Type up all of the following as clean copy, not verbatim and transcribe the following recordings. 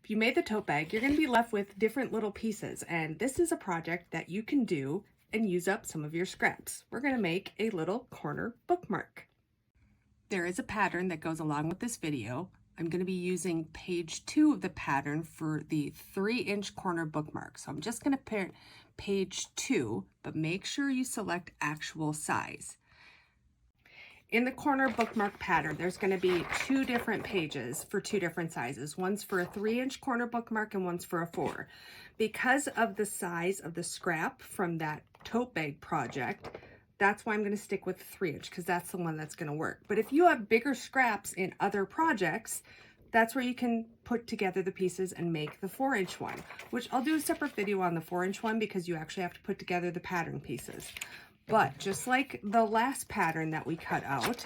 you made the tote bag, you're going to be left with different little pieces, and this is a project that you can do and use up some of your scraps. We're going to make a little corner bookmark. There is a pattern that goes along with this video. I'm going to be using page 2 of the pattern for the 3-inch corner bookmark. So I'm just going to print page 2, but make sure you select actual size. In the corner bookmark pattern, there's going to be 2 different pages for 2 different sizes. One's for a 3-inch corner bookmark and one's for a 4. Because of the size of the scrap from that tote bag project, that's why I'm going to stick with 3-inch, because that's the one that's going to work. But if you have bigger scraps in other projects, that's where you can put together the pieces and make the 4-inch one, which I'll do a separate video on the 4-inch one because you actually have to put together the pattern pieces. But just like the last pattern that we cut out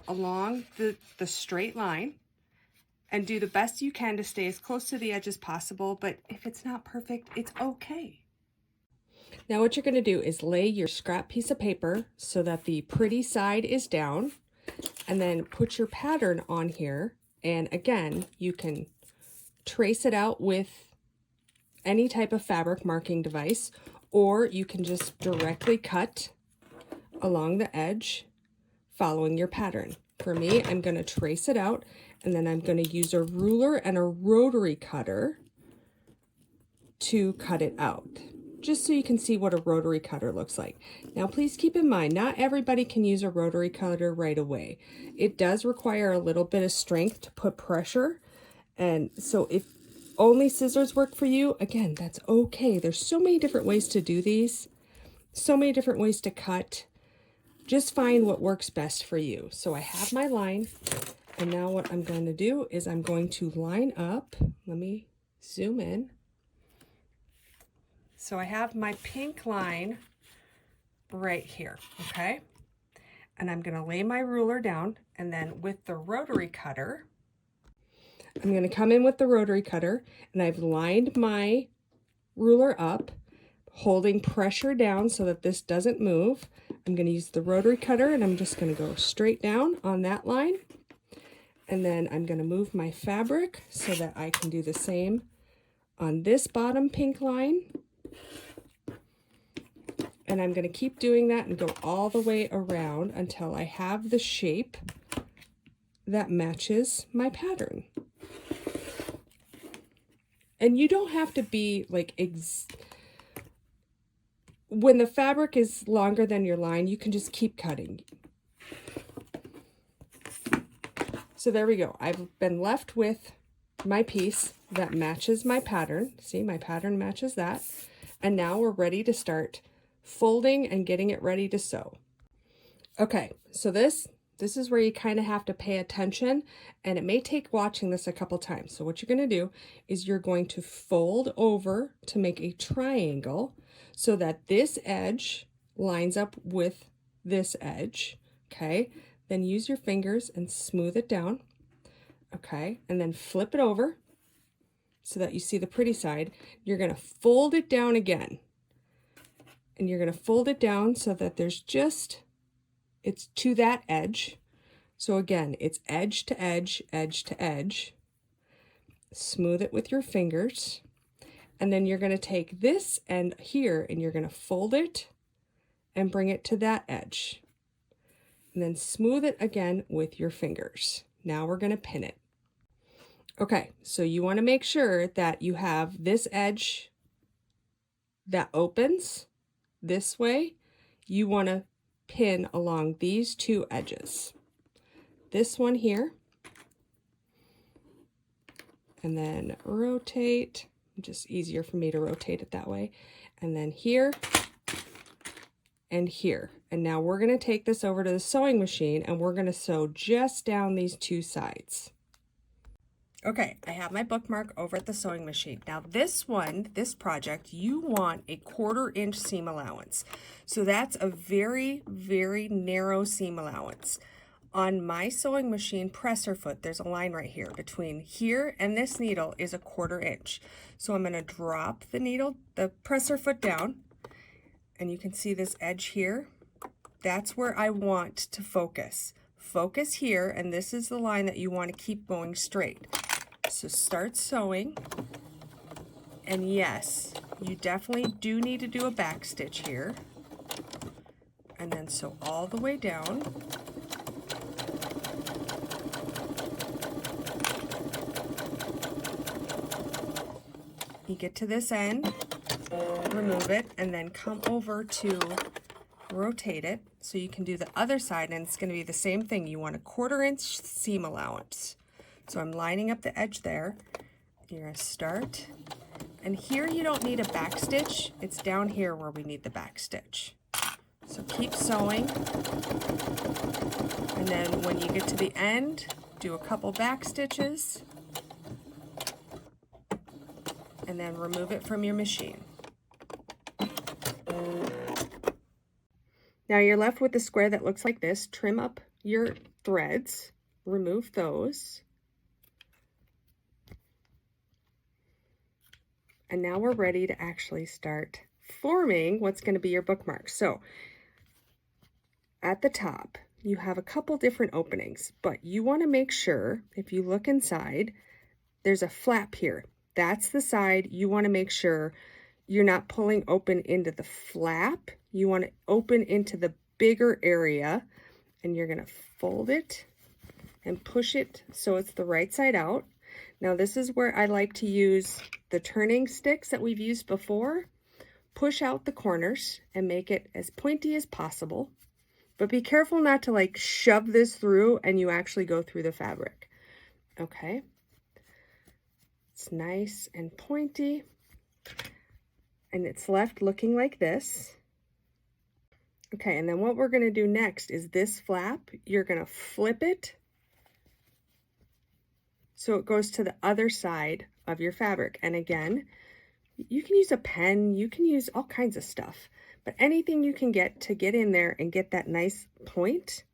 along the straight line and do the best you can to stay as close to the edge as possible. But if it's not perfect, it's okay. Now what you're going to do is lay your scrap piece of paper so that the pretty side is down, and then put your pattern on here. And again, you can trace it out with any type of fabric marking device, or you can just directly cut along the edge following your pattern. For me, I'm going to trace it out, and then I'm going to use a ruler and a rotary cutter to cut it out, just so you can see what a rotary cutter looks like. Now, please keep in mind, not everybody can use a rotary cutter right away. It does require a little bit of strength to put pressure, and so if only scissors work for you, again, that's okay. There's so many different ways to do these, so many different ways to cut. Just find what works best for you. So I have my line, and now what I'm going to do is I'm going to line up. Let me zoom in. So I have my pink line right here, okay? And I'm going to lay my ruler down, and then with the rotary cutter, I'm going to come in with the rotary cutter, and I've lined my ruler up, holding pressure down so that this doesn't move. I'm going to use the rotary cutter, and I'm just going to go straight down on that line. And then I'm going to move my fabric so that I can do the same on this bottom pink line. And I'm going to keep doing that and go all the way around until I have the shape that matches my pattern. And you don't have to be like, when the fabric is longer than your line, you can just keep cutting. So there we go. I've been left with my piece that matches my pattern. See, my pattern matches that. And now we're ready to start folding and getting it ready to sew. Okay, so this is where you kind of have to pay attention, and it may take watching this a couple times. So what you're going to do is you're going to fold over to make a triangle so that this edge lines up with this edge, okay? Then use your fingers and smooth it down, okay? And then flip it over so that you see the pretty side. You're going to fold it down again, and you're going to fold it down so that there's just, it's to that edge. So again, it's edge to edge, edge to edge. Smooth it with your fingers. And then you're going to take this end here and you're going to fold it and bring it to that edge. And then smooth it again with your fingers. Now we're going to pin it. Okay, so you want to make sure that you have this edge that opens this way. You want to pin along these 2 edges. This one here, and then rotate. Just easier for me to rotate it that way. And then here and here. And now we're going to take this over to the sewing machine, and we're going to sew just down these 2 sides. Okay, I have my bookmark over at the sewing machine. Now this project, you want a 1/4 inch seam allowance. So that's a very, very narrow seam allowance. On my sewing machine presser foot, there's a line right here. Between here and this needle is a 1/4 inch. So I'm going to drop the needle, the presser foot down, and you can see this edge here. That's where I want to focus. Focus here, and this is the line that you want to keep going straight. So start sewing. And yes, you definitely do need to do a back stitch here. And then sew all the way down. You get to this end, remove it, and then come over to rotate it so you can do the other side, and it's going to be the same thing. You want a 1/4 inch seam allowance. So I'm lining up the edge there. You're going to start, and here you don't need a back stitch. It's down here where we need the back stitch. So keep sewing, and then when you get to the end, do a couple back stitches, and then remove it from your machine. Now you're left with a square that looks like this. Trim up your threads, remove those. And now we're ready to actually start forming what's going to be your bookmark. So at the top, you have a couple different openings, but you want to make sure, if you look inside, there's a flap here. That's the side you want to make sure you're not pulling open into the flap. You want to open into the bigger area, and you're going to fold it and push it so it's the right side out. Now this is where I like to use the turning sticks that we've used before. Push out the corners and make it as pointy as possible, but be careful not to like shove this through and you actually go through the fabric. Okay. It's nice and pointy, and it's left looking like this. Okay, and then what we're going to do next is this flap, you're going to flip it so it goes to the other side of your fabric. And again, you can use a pen, you can use all kinds of stuff, but anything you can get to get in there and get that nice point.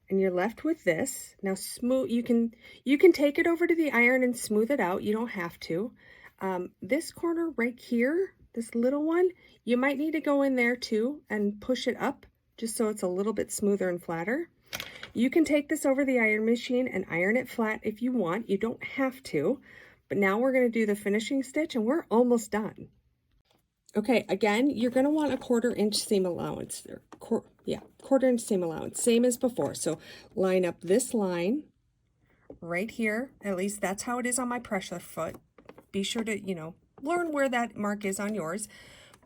And you're left with this. Now smooth, you can take it over to the iron and smooth it out. You don't have to. This corner right here, this little one, you might need to go in there too and push it up just so it's a little bit smoother and flatter. You can take this over the iron machine and iron it flat if you want. You don't have to. But now we're going to do the finishing stitch, and we're almost done. Okay, again, you're going to want a 1/4 inch seam allowance. 1/4 inch seam allowance, same as before. So line up this line right here. At least that's how it is on my presser foot. Be sure to, learn where that mark is on yours.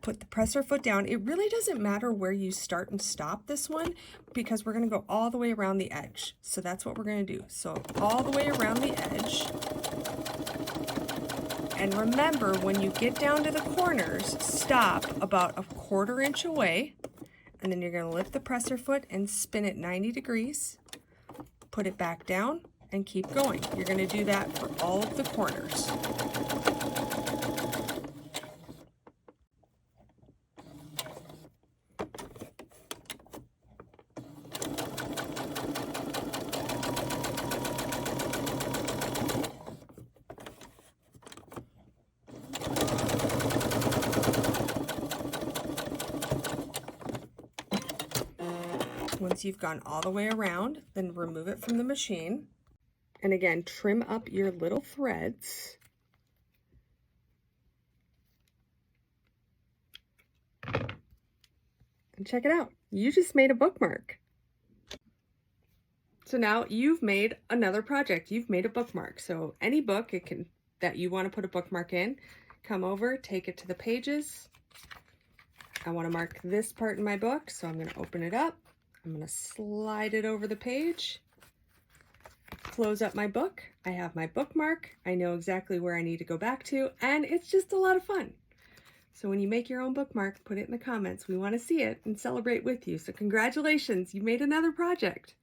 Put the presser foot down. It really doesn't matter where you start and stop this one, because we're going to go all the way around the edge. So that's what we're going to do. So all the way around the edge. And remember, when you get down to the corners, stop about a 1/4 inch away, and then you're going to lift the presser foot and spin it 90 degrees, put it back down, and keep going. You're going to do that for all of the corners. Once you've gone all the way around, then remove it from the machine. And again, trim up your little threads. And check it out. You just made a bookmark. So now you've made another project. You've made a bookmark. So any book that you want to put a bookmark in, come over, take it to the pages. I want to mark this part in my book, so I'm going to open it up. I'm going to slide it over the page, close up my book. I have my bookmark. I know exactly where I need to go back to, and it's just a lot of fun. So when you make your own bookmark, put it in the comments. We want to see it and celebrate with you. So congratulations, you made another project.